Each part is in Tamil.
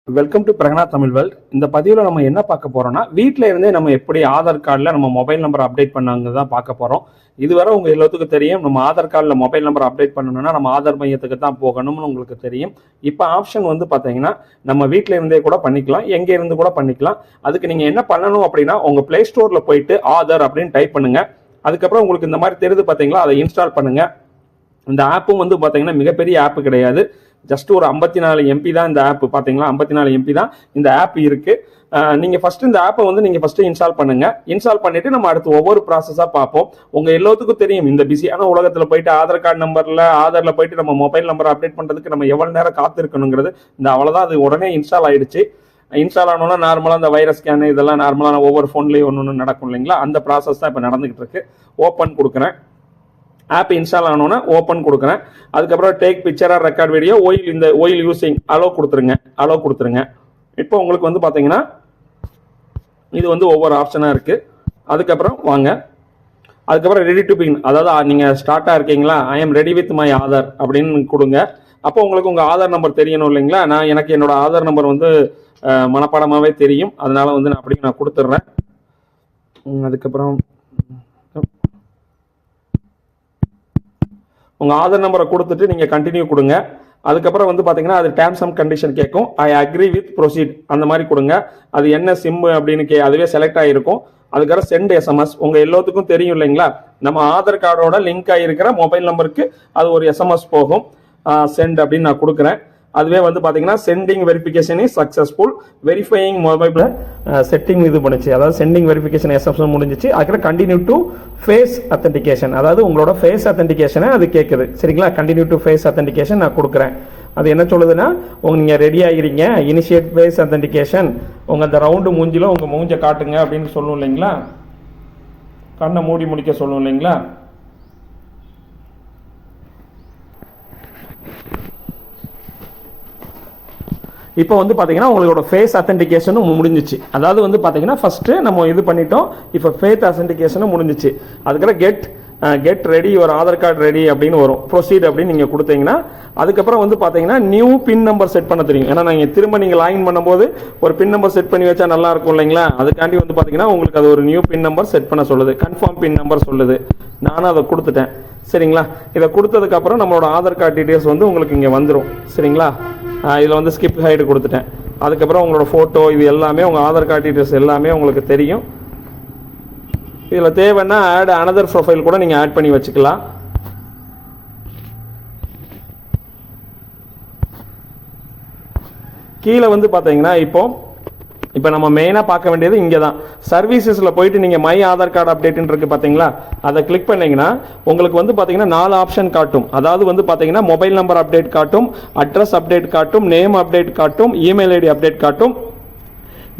Welcome to Pragana Tamil world. இந்த பதிவில் நம்ம என்ன பார்க்க போறோம்னா, வீட்டில இருந்தே நம்ம எப்படி ஆதார் கார்டில் நம்ம மொபைல் நம்பர் அப்டேட் பண்ணாங்க தான் பார்க்க போறோம். இதுவரை உங்க எல்லாத்துக்கும் தெரியும், நம்ம ஆதார் கார்டில் மொபைல் நம்பர் அப்டேட் பண்ணணும்னா நம்ம ஆதார் மையத்துக்கு தான் போகணும்னு உங்களுக்கு தெரியும். இப்போ ஆப்ஷன் வந்து பார்த்தீங்கன்னா நம்ம வீட்டில இருந்தே கூட பண்ணிக்கலாம், எங்க இருந்து கூட பண்ணிக்கலாம். அதுக்கு நீங்க என்ன பண்ணணும் அப்படின்னா, உங்க பிளே ஸ்டோர்ல போயிட்டு ஆதார் அப்படின்னு டைப் பண்ணுங்க. அதுக்கப்புறம் உங்களுக்கு இந்த மாதிரி தெரியுது பார்த்தீங்களா, அதை இன்ஸ்டால் பண்ணுங்க. இந்த ஆப்பும் வந்து பார்த்தீங்கன்னா மிகப்பெரிய ஆப்பு கிடையாது, ஜஸ்ட் ஒரு 54 MB தான் இந்த ஆப். பார்த்தீங்களா, 54 MB தான் இந்த ஆப் இருக்கு. நீங்க ஃபர்ஸ்ட் இந்த ஆப்பை வந்து நீங்க ஃபர்ஸ்ட் இன்ஸ்டால் பண்ணுங்க. இன்ஸ்டால் பண்ணிட்டு நம்ம அடுத்து ஒவ்வொரு ப்ராசஸா பார்ப்போம். உங்க எல்லாத்துக்கும் தெரியும், இந்த பிஸியான உலகத்துல போயிட்டு ஆதார் கார்டு ஆதார்ல போயிட்டு நம்ம மொபைல் நம்பர் அப்டேட் பண்றதுக்கு நம்ம எவ்வளவு நேரம் காத்திருக்கணுங்கிறது. இந்த அவ்வளவுதான், அது உடனே இன்ஸ்டால் ஆயிடுச்சு. இன்ஸ்டால் ஆனோன்னா நார்மலா இந்த வைரஸ் ஸ்கேன் இதெல்லாம் நார்மலா ஒவ்வொரு போன்லயும் ஒன்று நடக்கும் இல்லைங்களா, அந்த ப்ராசஸ் தான் இப்போ நடந்துகிட்டு இருக்கு. ஓப்பன் கொடுக்குறேன். ஆப் இன்ஸ்டால் ஆனோன்னா ஓப்பன் கொடுக்குறேன். அதுக்கப்புறம் take picture or record video while using allow கொடுத்துருங்க. இப்போ உங்களுக்கு வந்து பார்த்தீங்கன்னா இது வந்து ஒவ்வொரு ஆப்ஷனாக இருக்குது. அதுக்கப்புறம் வாங்க, அதுக்கப்புறம் ரெடி டு பிகின், அதாவது நீங்கள் ஸ்டார்ட்டாக இருக்கீங்களா, I am ready with my Aadhaar அப்படின்னு கொடுங்க. அப்போ உங்களுக்கு உங்கள் ஆதார் நம்பர் தெரியணும் இல்லைங்களா. எனக்கு என்னோட ஆதார் நம்பர் வந்து மனப்பாடமாகவே தெரியும், அதனால வந்து நான் கொடுத்துட்றேன். அதுக்கப்புறம் உங்கள் ஆதார் நம்பரை கொடுத்துட்டு நீங்கள் கண்டினியூ கொடுங்க. அதுக்கப்புறம் வந்து பார்த்தீங்கன்னா அது டேர்ம்ஸ் அண்ட் கண்டிஷன் கேட்கும். ஐ அக்ரி வித் ப்ரொசீட் அந்த மாதிரி கொடுங்க. அது என்ன சிம் அப்படின்னு அதுவே செலக்ட் ஆகிருக்கும். அதுக்கப்புறம் சென்ட் SMS. உங்கள் எல்லாத்துக்கும் தெரியும் இல்லைங்களா, நம்ம ஆதார் கார்டோட லிங்க் ஆகிருக்கிற மொபைல் நம்பருக்கு அது ஒரு SMS போகும். சென்ட் அப்படின்னு நான் கொடுக்குறேன். அதுவே வந்து பார்த்தீங்கன்னா sending verification is successful, verifying mobile setting இது பண்ணுச்சு, அதாவது சென்டிங் வெரிஃபிகேஷன் SMS முடிஞ்சிச்சு. அதுக்கப்புறம் கண்டினியூ டு ஃபேஸ் அத்தன்டிகேஷன், அதாவது உங்களோட ஃபேஸ் அத்தன்டிகேஷனை அது கேட்குது. சரிங்களா, கண்டினியூ டு ஃபேஸ் அத்தன்டிகேஷன் நான் கொடுக்குறேன். அது என்ன சொல்லுதுன்னா, நீங்கள் ரெடி ஆகிறீங்க, இனிஷியேட் ஃபேஸ் அத்தன்டிகேஷன், உங்கள் அந்த ரவுண்டு மூஞ்சில உங்கள் மூஞ்சை காட்டுங்க அப்படின்னு சொல்லும் இல்லைங்களா, கண்ணை மூடி முடிக்க சொல்லும் இல்லைங்களா. இப்போ வந்து பார்த்தீங்கன்னா உங்களோட ஃபேஸ் அத்தன்டிகேஷனும் முடிஞ்சிச்சு. அதாவது வந்து பார்த்தீங்கன்னா ஃபர்ஸ்ட் நம்ம இது பண்ணிட்டோம், இப்போ ஃபேஸ் அத்தன்டிகேஷனும் முடிஞ்சிச்சு. அதுக்கப்புறம் கெட் ரெடி ஒரு ஆதார் கார்டு ரெடி அப்படின்னு வரும். ப்ரொசீட் அப்படின்னு நீங்கள் கொடுத்தீங்கன்னா அதுக்கப்புறம் வந்து பார்த்தீங்கன்னா நியூ பின் நம்பர் செட் பண்ண தெரியும். ஏன்னா நீங்கள் லாகின் பண்ணும்போது ஒரு பின் நம்பர் செட் பண்ணி வச்சா நல்லா இருக்கும் இல்லைங்களா, அதுக்காண்டி வந்து பார்த்தீங்கன்னா உங்களுக்கு அது ஒரு நியூ பின் நம்பர் செட் பண்ண சொல்லுது, கன்ஃபார்ம் பின் நம்பர் சொல்லுது. நானும் அதை கொடுத்துட்டேன். சரிங்களா, இதை கொடுத்ததுக்கப்புறம் நம்மளோட ஆதார் கார்டு டீட்டெயில்ஸ் வந்து உங்களுக்கு இங்கே வந்துடும். சரிங்களா, இதில் வந்து ஸ்கிப் ஹைடு கொடுத்துட்டேன். அதுக்கப்புறம் உங்களோட ஃபோட்டோ இது எல்லாமே உங்கள் ஆதார் கார்டு டீட்டெயில்ஸ் எல்லாமே உங்களுக்கு தெரியும். இதில் தேவைன்னா ஆட் அனதர் ப்ரொஃபைல் கூட நீங்கள் ஆட் பண்ணி வச்சுக்கலாம். கீழே வந்து பார்த்தீங்கன்னா இப்போ நம்ம மெயினாக பார்க்க வேண்டியது இங்கே தான். சர்வீசஸில் போயிட்டு நீங்கள் மை ஆதார் கார்டு அப்டேட்னு இருக்குது பார்த்தீங்களா, அதை கிளிக் பண்ணிங்கன்னா உங்களுக்கு வந்து பார்த்தீங்கன்னா 4 ஆப்ஷன் காட்டும். அதாவது வந்து பார்த்தீங்கன்னா மொபைல் நம்பர் அப்டேட் காட்டும், அட்ரஸ் அப்டேட் காட்டும், நேம் அப்டேட் காட்டும், இமெயில் ஐடி அப்டேட் காட்டும்,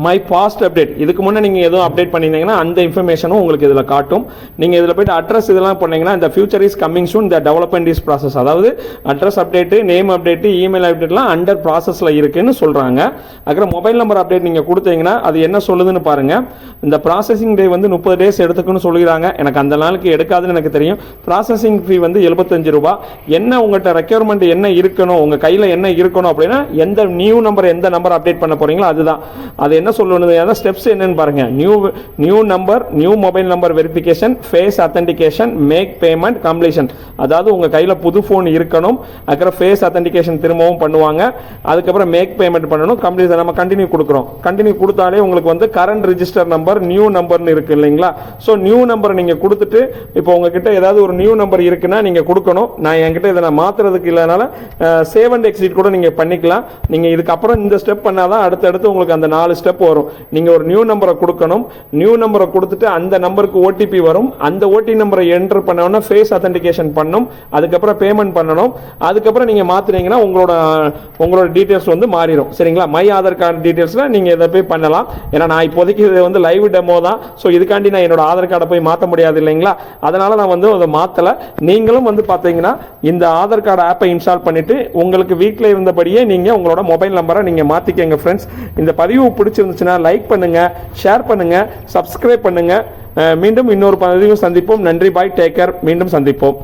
மை பாஸ்ட் அப்டேட். இதுக்கு முன்னே நீங்கள் எதுவும் அப்டேட் பண்ணியிருந்தீங்கன்னா அந்த இன்ஃபர்மேஷனும் உங்களுக்கு இதில் காட்டும். நீங்கள் இதில் போய்ட்டு அட்ரஸ் இதெல்லாம் பண்ணீங்கன்னா இந்த future is coming soon, the development is process, அதாவது address update, name update, email அப்டேட்லாம் அண்டர் ப்ராசஸில் இருக்குன்னு சொல்கிறாங்க. அதுக்கப்புறம் மொபைல் நம்பர் அப்டேட் நீங்கள் கொடுத்தீங்கன்னா அது என்ன சொல்லுதுன்னு பாருங்கள். இந்த ப்ராசஸிங் டே வந்து 30 days எடுத்துக்குன்னு சொல்லிடுறாங்க. எனக்கு அந்த நாளுக்கு எடுக்காதுன்னு எனக்கு தெரியும். ப்ராசஸிங் ஃபீ வந்து 75 ரூபா. என்ன உங்கள்கிட்ட ரெக்யர்மெண்ட் என்ன இருக்கணும், உங்கள் கையில் என்ன இருக்கணும் அப்படின்னா, எந்த நம்பர் அப்டேட் பண்ண போகிறீங்களோ அதுதான். அது என்ன சொல்லணும், ஸ்டெப்ஸ் என்னன்னு பாருங்க. New number, new mobile number verification, face authentication, make payment, completion. அதாவது உங்க கையில புது போன் இருக்கணும். அதுக்கப்புறம் ஃபேஸ் அத்தன்டிகேஷன் திரும்பவும் பண்ணுவாங்க. அதுக்கப்புறம் மேக் பேமெண்ட் பண்ணணும், கம்ப்ளீஷன். நம்ம கண்டினியூ கொடுக்குறோம். கண்டினியூ கொடுத்தாலே உங்களுக்கு வந்து கரண்ட் ரிஜிஸ்டர் நம்பர் நியூ நம்பர்னு இருக்கு இல்லைங்களா. ஸோ நியூ நம்பர் நீங்க கொடுத்துட்டு, இப்போ உங்ககிட்ட ஏதாவது ஒரு நியூ நம்பர் இருக்குன்னா நீங்க கொடுக்கணும். நான் என்கிட்ட இதை நான் மாத்துறதுக்கு இல்லைனால சேவ் அண்ட் எக்ஸிட் கூட நீங்க பண்ணிக்கலாம். நீங்க இதுக்கப்புறம் இந்த ஸ்டெப் பண்ணாதான் அடுத்தடுத்து உங்களுக்கு அந்த 4 ஸ்டெப் வரும். நீங்க ஒரு நியூ நம்பரை கொடுக்கணும். நியூ நம்பரை கொடுத்துட்டு அந்த நம்பருக்கு OTP வரும். அந்த OTP நம்பரை என்டர் பண்ணனும்னா ஃபேஸ் அத்தன்டிகேஷன் பண்ணனும். அதுக்கப்புறம் பேமெண்ட் பண்ணனும். அதுக்கப்புறம் நீங்க மாத்துனீங்கன்னா உங்களோட டீடைல்ஸ் வந்து மாறிடும். சரிங்களா, மை ஆதார் கார்டு டீடைல்ஸ்ல நீங்க இதை போய் பண்ணலாம். ஏன்னா நான் இப்போதைக்கு இது வந்து லைவ் டெமோ தான். ஸோ இதுக்காண்டி நான் என்னோட ஆதார் கார்டை போய் மாற்ற முடியாது இல்லைங்களா, அதனால நான் வந்து அதை மாற்றல. நீங்களும் வந்து பார்த்தீங்கன்னா இந்த ஆதார் கார்டு ஆப்பை இன்ஸ்டால் பண்ணிட்டு உங்களுக்கு வீட்டில் இருந்தபடியே நீங்க உங்களோட மொபைல் நம்பரை நீங்க மாத்திக்கங்க. ஃப்ரெண்ட்ஸ், இந்த பதிவு பிடிச்சிருந்துச்சுன்னா லைக் பண்ணுங்க, ஷேர் பண்ணுங்க, சப்ஸ்கிரைப் பண்ணுங்க. மீண்டும் இன்னொரு பதிவு சந்திப்போம். நன்றி, பாய், டேக் கேர். மீண்டும் சந்திப்போம்.